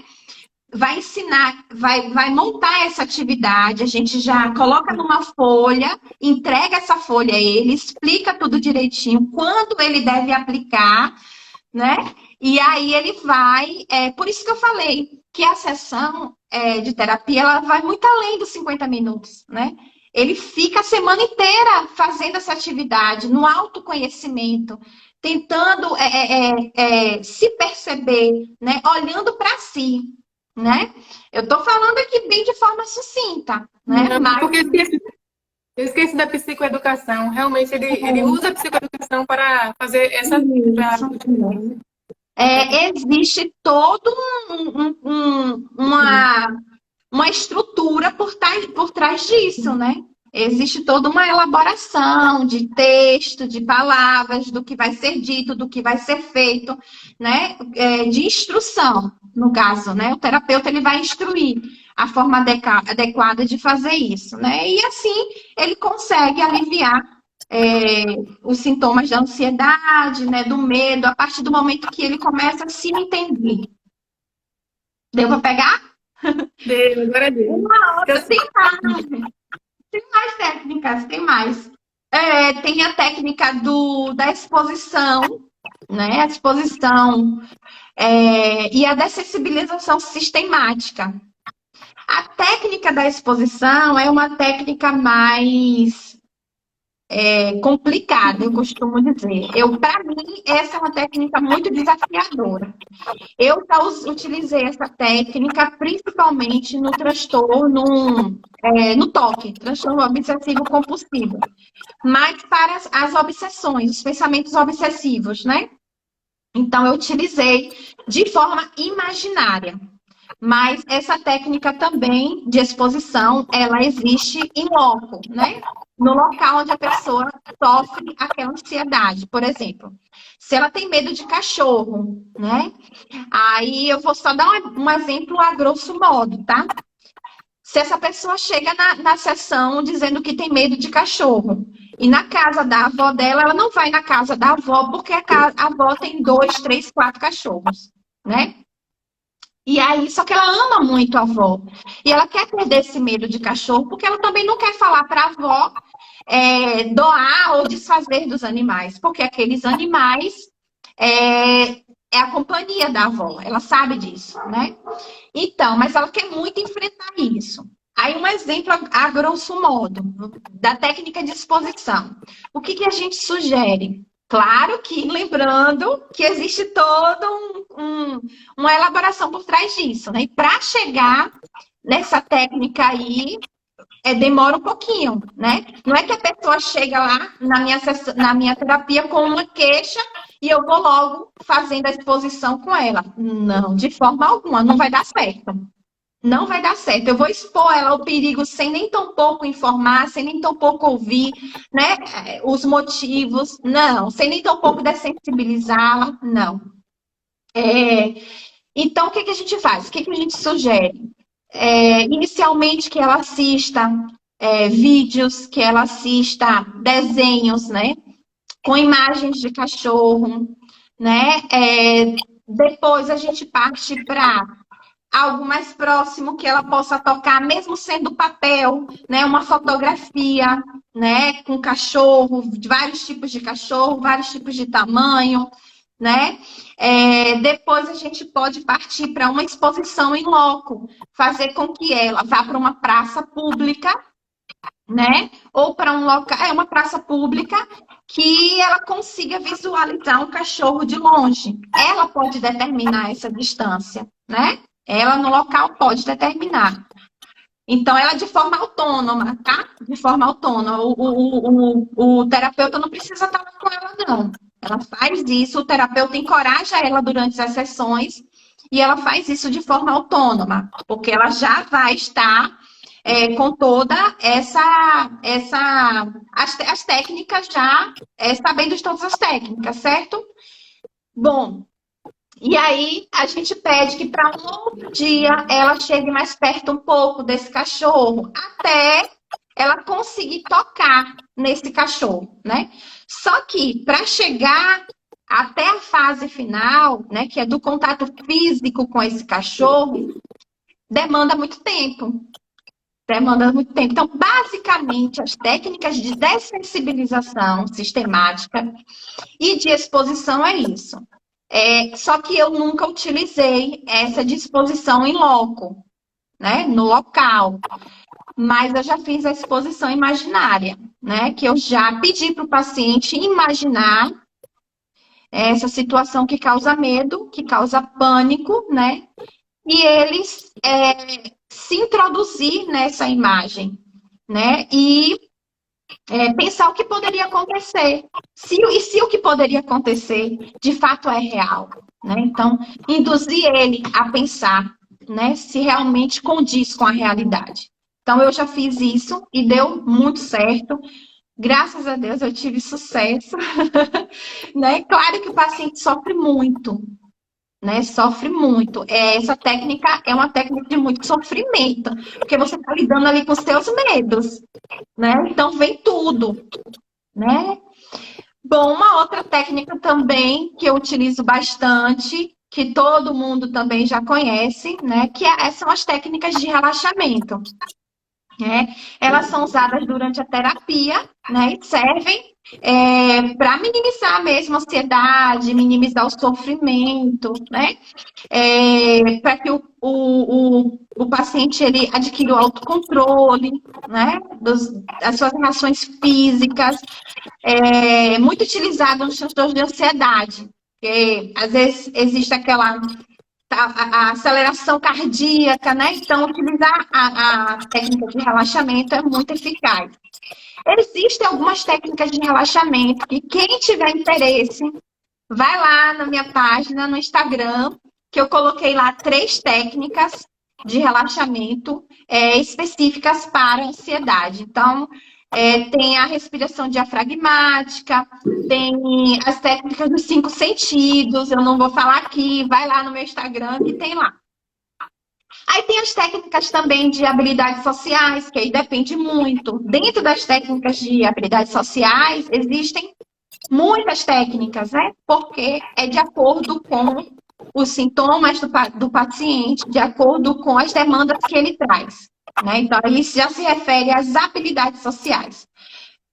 Vai ensinar, vai montar essa atividade, a gente já coloca numa folha, entrega essa folha a ele, explica tudo direitinho, quando ele deve aplicar, né? E aí ele vai, por isso que eu falei que a sessão de terapia, ela vai muito além dos 50 minutos, né? Ele fica a semana inteira fazendo essa atividade, no autoconhecimento, tentando se perceber, né? Olhando para si, né? Eu estou falando aqui bem de forma sucinta, né? Não, Mas porque eu esqueci da psicoeducação. Realmente, ele usa a psicoeducação para fazer essa. existe todo uma estrutura por trás disso, né? Existe toda uma elaboração de texto, de palavras, do que vai ser dito, do que vai ser feito, né? De instrução, no caso, né? O terapeuta ele vai instruir a forma adequada de fazer isso, né? E assim ele consegue aliviar os sintomas da ansiedade, né? Do medo, a partir do momento que ele começa a se entender. Deu para pegar? Deu, agora deu. Uma outra, tem mais técnicas, tem mais. Tem a técnica da exposição, né? A exposição e a dessensibilização sistemática. A técnica da exposição é uma técnica mais complicada, eu costumo dizer. Para mim, essa é uma técnica muito desafiadora. Eu já utilizei essa técnica principalmente no transtorno, no toque, transtorno obsessivo compulsivo. Mas para as obsessões, os pensamentos obsessivos, né? Então, eu utilizei de forma imaginária. Mas essa técnica também de exposição, ela existe em loco, né? No local onde a pessoa sofre aquela ansiedade. Por exemplo, se ela tem medo de cachorro, né? Aí eu vou só dar um exemplo a grosso modo, tá? Se essa pessoa chega na sessão dizendo que tem medo de cachorro, e na casa da avó dela, ela não vai na casa da avó, porque a avó tem 2, 3, 4 cachorros, né? E aí, só que ela ama muito a avó. E ela quer perder esse medo de cachorro, porque ela também não quer falar para a avó doar ou desfazer dos animais, porque aqueles animais é a companhia da avó, ela sabe disso, né? Então, mas ela quer muito enfrentar isso. Aí, um exemplo a grosso modo, da técnica de exposição. O que a gente sugere? Claro que, lembrando que existe toda uma elaboração por trás disso, né? E para chegar nessa técnica aí, demora um pouquinho, né? Não é que a pessoa chega lá na minha terapia com uma queixa e eu vou logo fazendo a exposição com ela. Não, de forma alguma, não vai dar certo. Não vai dar certo. Eu vou expor ela ao perigo sem nem tão pouco informar, sem nem tão pouco ouvir, né? Os motivos, não. Sem nem tão pouco dessensibilizá-la, não. Então, o que a gente faz? O que a gente sugere? Inicialmente que ela assista vídeos, que ela assista desenhos, né? Com imagens de cachorro, né? Depois a gente parte para algo mais próximo que ela possa tocar, mesmo sendo papel, né? Uma fotografia, né? Com cachorro, vários tipos de cachorro, vários tipos de tamanho, né? Depois a gente pode partir para uma exposição em loco, fazer com que ela vá para uma praça pública, né? Ou para um local, uma praça pública, que ela consiga visualizar um cachorro de longe. Ela pode determinar essa distância, né? Ela no local pode determinar. Então, ela de forma autônoma, tá? De forma autônoma. O terapeuta não precisa estar com ela, não. Ela faz isso, o terapeuta encoraja ela durante as sessões e ela faz isso de forma autônoma, porque ela já vai estar com toda as técnicas já, sabendo de todas as técnicas, certo? Bom, e aí a gente pede que para um outro dia ela chegue mais perto um pouco desse cachorro, até ela conseguir tocar nesse cachorro, né? Só que para chegar até a fase final, né, que é do contato físico com esse cachorro, demanda muito tempo. Demanda muito tempo. Então, basicamente, as técnicas de dessensibilização sistemática e de exposição é isso. Só que eu nunca utilizei essa disposição em loco, né? No local. Mas eu já fiz a exposição imaginária, né? Que eu já pedi para o paciente imaginar essa situação que causa medo, que causa pânico, né? E eles se introduzir nessa imagem, né? E pensar o que poderia acontecer. Se o que poderia acontecer de fato é real, né? Então, induzir ele a pensar, né? Se realmente condiz com a realidade. Então, eu já fiz isso e deu muito certo. Graças a Deus eu tive sucesso, né? Claro que o paciente sofre muito, né? Sofre muito. Essa técnica é uma técnica de muito sofrimento, porque você está lidando ali com os seus medos, né? Então vem tudo, né? Bom, uma outra técnica também que eu utilizo bastante, que todo mundo também já conhece, né? São as técnicas de relaxamento. Né? Elas são usadas durante a terapia, né? E servem para minimizar mesmo a ansiedade, minimizar o sofrimento, né? Para que o paciente ele adquira o autocontrole, né? Das suas reações físicas, muito utilizado nos transtornos de ansiedade, porque às vezes existe aquela a aceleração cardíaca, né? Então, utilizar a técnica de relaxamento é muito eficaz. Existem algumas técnicas de relaxamento que quem tiver interesse, vai lá na minha página no Instagram, que eu coloquei lá 3 técnicas de relaxamento específicas para ansiedade. Então, tem a respiração diafragmática, tem as técnicas dos 5 sentidos, eu não vou falar aqui, vai lá no meu Instagram que tem lá. Aí tem as técnicas também de habilidades sociais, que aí depende muito. Dentro das técnicas de habilidades sociais, existem muitas técnicas, né? Porque é de acordo com os sintomas do paciente, de acordo com as demandas que ele traz. Né? Então, isso já se refere às habilidades sociais,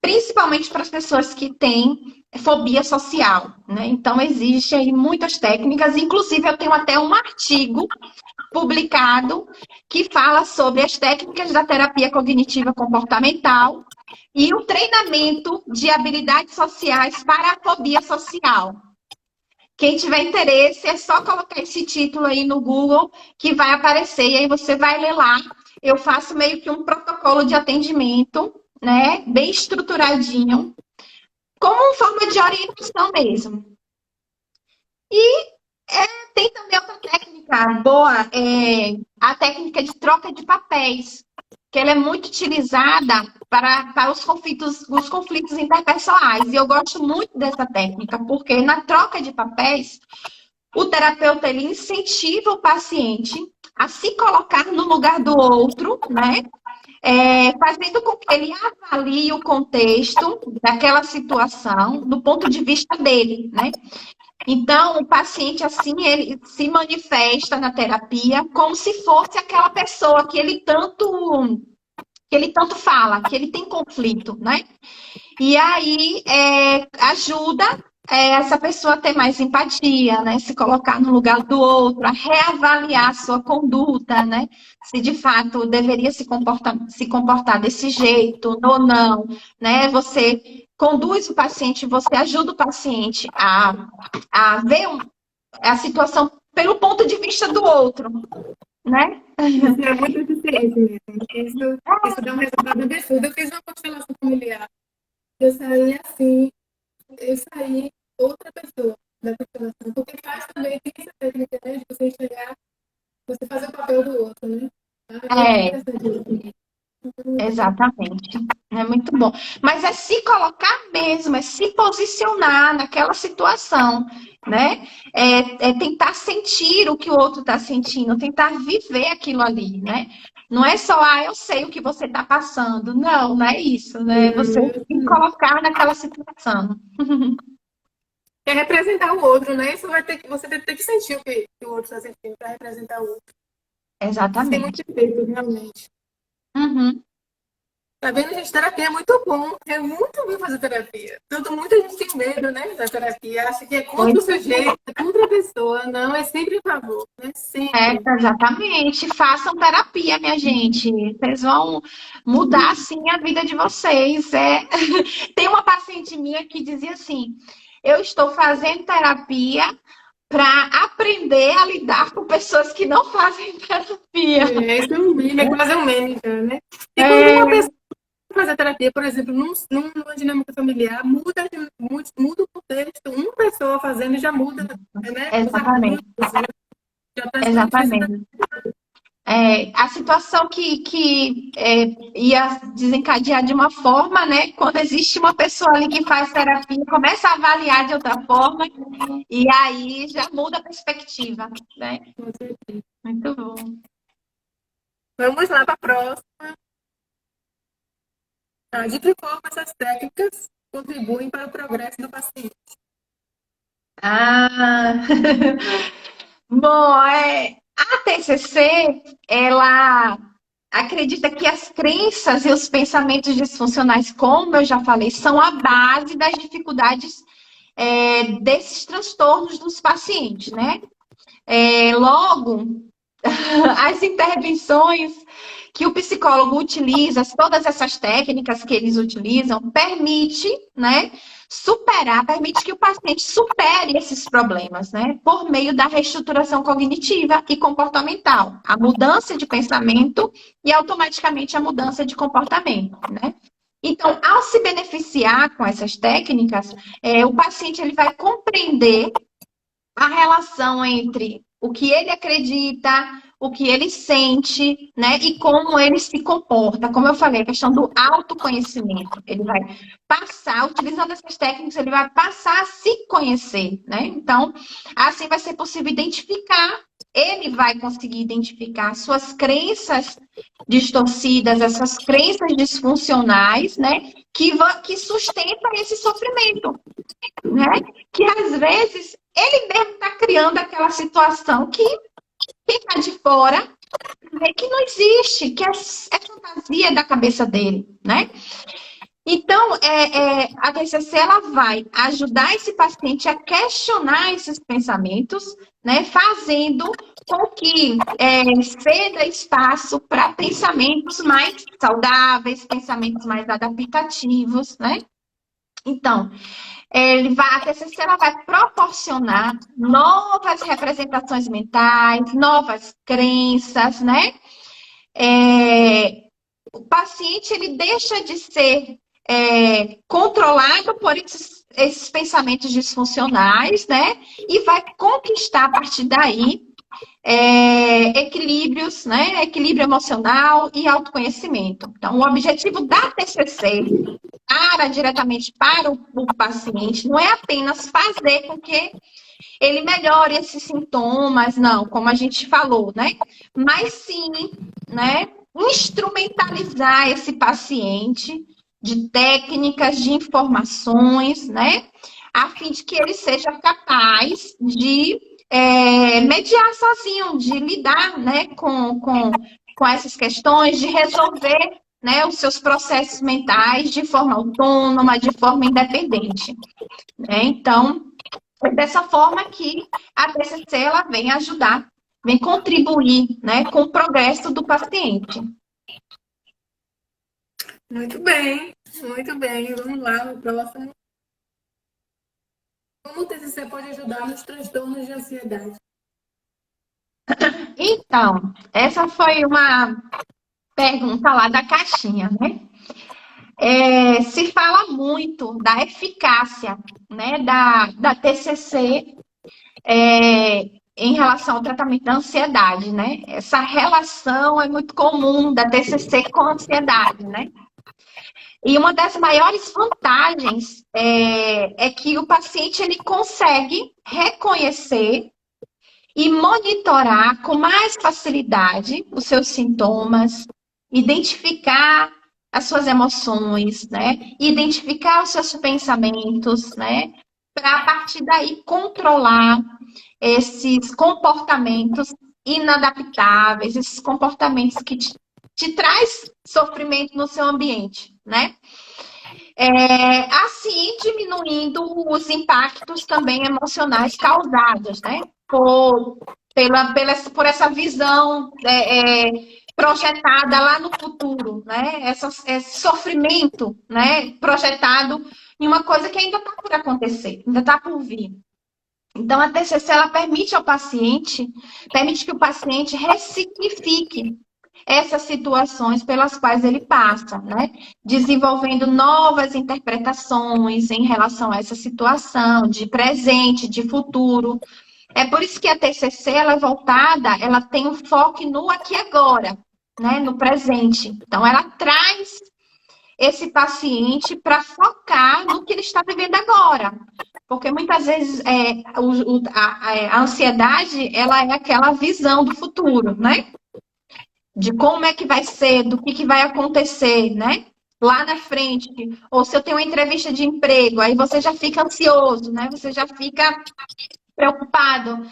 principalmente para as pessoas que têm fobia social. Né? Então, existe aí muitas técnicas, inclusive eu tenho até um artigo publicado que fala sobre as técnicas da terapia cognitiva comportamental e o treinamento de habilidades sociais para a fobia social. Quem tiver interesse, é só colocar esse título aí no Google que vai aparecer e aí você vai ler lá. Eu faço meio que um protocolo de atendimento, né, bem estruturadinho, como forma de orientação mesmo. E tem também outra técnica boa, a técnica de troca de papéis, que ela é muito utilizada para os conflitos interpessoais. E eu gosto muito dessa técnica, porque na troca de papéis, o terapeuta ele incentiva o paciente a se colocar no lugar do outro, né? Fazendo com que ele avalie o contexto daquela situação do ponto de vista dele, né? Então, o paciente, assim, ele se manifesta na terapia como se fosse aquela pessoa que ele tanto fala, que ele tem conflito, né? E aí ajuda essa pessoa a ter mais empatia, né? Se colocar no lugar do outro, a reavaliar a sua conduta, né? Se de fato deveria se comportar desse jeito ou não, né? Você conduz o paciente, você ajuda o paciente a ver a situação pelo ponto de vista do outro, né? Isso é muito eficiente mesmo. Isso dá um resultado absurdo. Eu fiz uma constelação familiar. Eu saí assim, eu saí outra pessoa da constelação. Porque faz também, tem essa técnica, né, de você enxergar, você fazer o papel do outro, né? É interessante isso. Exatamente. É muito bom. Mas é se colocar mesmo, é se posicionar naquela situação, né? É tentar sentir o que o outro está sentindo, tentar viver aquilo ali, né? Não é só, eu sei o que você está passando. Não, não é isso, né? Você se colocar naquela situação. É representar o outro, né? Você vai ter que sentir o que o outro está sentindo para representar o outro. Isso tem muito Exatamente. efeito, realmente. Uhum. Tá vendo, gente? Terapia é muito bom. É muito bom fazer terapia. Muita gente tem medo, né, da terapia. Acha que é contra o sujeito, é contra a pessoa. Não, é sempre a favor, né? Sempre. Exatamente. Façam terapia, minha gente. Vocês vão mudar, assim, a vida de vocês. Tem uma paciente minha que dizia assim: eu estou fazendo terapia para aprender a lidar com pessoas que não fazem terapia. Isso é um meme, é quase um meme, já, né? E quando uma É, pessoa fazer terapia, por exemplo, numa dinâmica familiar, muda o contexto. Uma pessoa fazendo já muda, né? Os exatamente, acordos, né? Já traz benefício. exatamente. A situação ia desencadear de uma forma, né? Quando existe uma pessoa ali que faz terapia, começa a avaliar de outra forma, e aí já muda a perspectiva, né? Muito bom. Vamos lá para a próxima. De que forma essas técnicas contribuem para o progresso do paciente? Ah, bom, a TCC, ela acredita que as crenças e os pensamentos disfuncionais, como eu já falei, são a base das dificuldades desses transtornos dos pacientes, né? Logo, as intervenções que o psicólogo utiliza, todas essas técnicas que eles utilizam, né, permite que o paciente supere esses problemas, né, por meio da reestruturação cognitiva e comportamental, a mudança de pensamento e automaticamente a mudança de comportamento, né? Então, ao se beneficiar com essas técnicas, o paciente ele vai compreender a relação entre o que ele acredita, o que ele sente, né, e como ele se comporta. Como eu falei, a questão do autoconhecimento. Ele vai passar, utilizando essas técnicas, ele vai passar a se conhecer, né? Então, assim vai ser possível identificar, ele vai conseguir identificar suas crenças distorcidas, essas crenças disfuncionais, né, que sustentam esse sofrimento, né? Que às vezes ele mesmo está criando aquela situação que quem está de fora vê que não existe, que é fantasia da cabeça dele, né? Então, a TCC ela vai ajudar esse paciente a questionar esses pensamentos, né? Fazendo com que ceda espaço para pensamentos mais saudáveis, pensamentos mais adaptativos, né? Então, a TCC ela vai proporcionar novas representações mentais, novas crenças, né? O paciente ele deixa de ser controlado por esses pensamentos disfuncionais, né? E vai conquistar a partir daí equilíbrios, né? Equilíbrio emocional e autoconhecimento. Então, o objetivo da TCC diretamente para o paciente não é apenas fazer com que ele melhore esses sintomas, não, como a gente falou, né? Mas sim, né? Instrumentalizar esse paciente de técnicas, de informações, né? A fim de que ele seja capaz de mediar sozinho, de lidar, né, com essas questões, de resolver, né, os seus processos mentais de forma autônoma, de forma independente, né? Então, é dessa forma que a TCC ela vem ajudar, vem contribuir, né, com o progresso do paciente. Muito bem, muito bem. Vamos lá no próximo. Como o TCC pode ajudar nos transtornos de ansiedade? Então, essa foi uma pergunta lá da caixinha, né? Se fala muito da eficácia, né, da TCC em relação ao tratamento da ansiedade, né? Essa relação é muito comum da TCC com a ansiedade, né? E uma das maiores vantagens é que o paciente ele consegue reconhecer e monitorar com mais facilidade os seus sintomas, identificar as suas emoções, né? Identificar os seus pensamentos, né? Para a partir daí controlar esses comportamentos inadaptáveis, esses comportamentos que te traz sofrimento no seu ambiente, né? Assim diminuindo os impactos também emocionais causados, né? Por essa visão projetada lá no futuro, né? Esse sofrimento, né? Projetado em uma coisa que ainda está por acontecer, ainda está por vir. Então, a TCC, ela permite que o paciente ressignifique essas situações pelas quais ele passa, né? Desenvolvendo novas interpretações em relação a essa situação, de presente, de futuro. É por isso que a TCC, ela é voltada, ela tem um foco no aqui e agora, né? No presente. Então, ela traz esse paciente para focar no que ele está vivendo agora. Porque muitas vezes a ansiedade, ela é aquela visão do futuro, né? De como é que vai ser, do que vai acontecer, né? Lá na frente. Ou se eu tenho uma entrevista de emprego, aí você já fica ansioso, né? Você já fica preocupado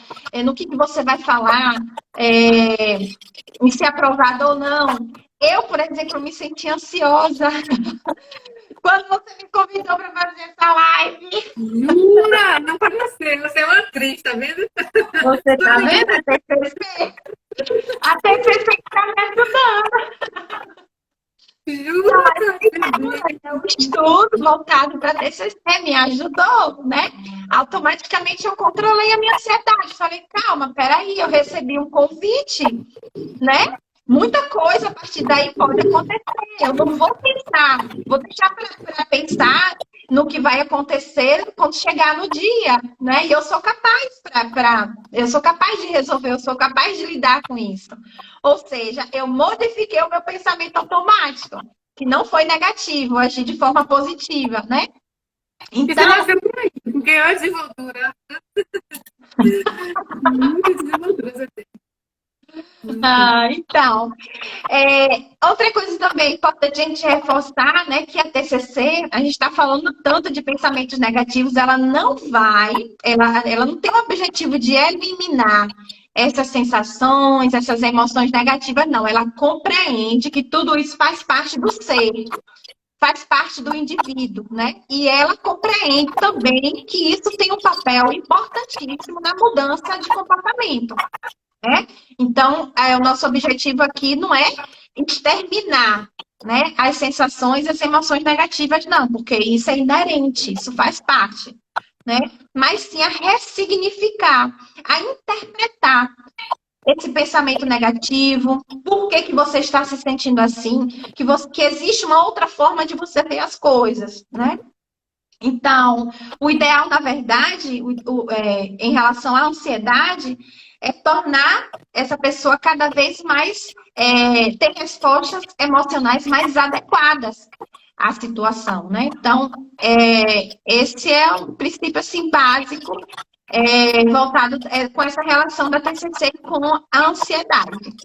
no que você vai falar, em ser aprovado ou não. Eu, por exemplo, me senti ansiosa quando você me convidou para fazer essa live. Jura? Não pareceu. Você é uma atriz, tá vendo? Você tá vendo? A TCC está me ajudando. Jura? O estudo voltado para TCC me ajudou, né? Automaticamente eu controlei a minha ansiedade. Falei, calma, peraí, eu recebi um convite, né? Muita coisa a partir daí pode acontecer. Eu não vou pensar, vou deixar para pensar no que vai acontecer quando chegar no dia, né? E eu sou capaz eu sou capaz de resolver, eu sou capaz de lidar com isso. Ou seja, eu modifiquei o meu pensamento automático, que não foi negativo, agir de forma positiva, né? Então, você nasceu por aí, porque é a desenvoltura. Muita desenvoltura você tem. Então, outra coisa também importante a gente reforçar, né, que a TCC, a gente está falando tanto de pensamentos negativos, ela não tem o objetivo de eliminar essas sensações, essas emoções negativas, não. Ela compreende que tudo isso faz parte do ser, faz parte do indivíduo, né? E ela compreende também que isso tem um papel importantíssimo na mudança de comportamento. Né? Então, o nosso objetivo aqui não é exterminar, né, as sensações e as emoções negativas, não, porque isso é inerente, isso faz parte, né? Mas sim a ressignificar, a interpretar esse pensamento negativo, por que você está se sentindo assim, que existe uma outra forma de você ver as coisas, né? Então, o ideal, na verdade, em relação à ansiedade, é tornar essa pessoa cada vez mais, ter respostas emocionais mais adequadas à situação, né? Então, esse é um princípio, assim, básico, voltado com essa relação da TCC com a ansiedade.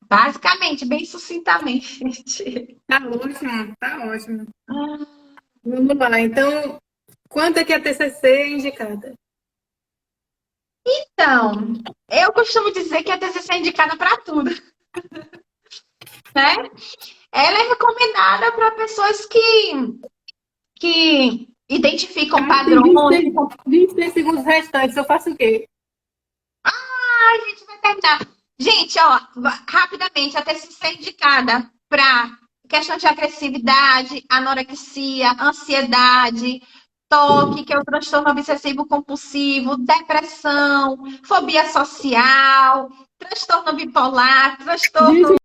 Basicamente, bem sucintamente. Tá ótimo, tá ótimo. Vamos lá, então, quanto é que a TCC é indicada? Então, eu costumo dizer que a TCC é indicada para tudo, né? Ela é recomendada para pessoas que identificam padrões. 23 segundos restantes, eu faço o quê? A gente vai terminar. Gente, ó, rapidamente, a TCC é indicada para questão de agressividade, anorexia, ansiedade, TOC, que é o transtorno obsessivo compulsivo, depressão, fobia social, transtorno bipolar, transtorno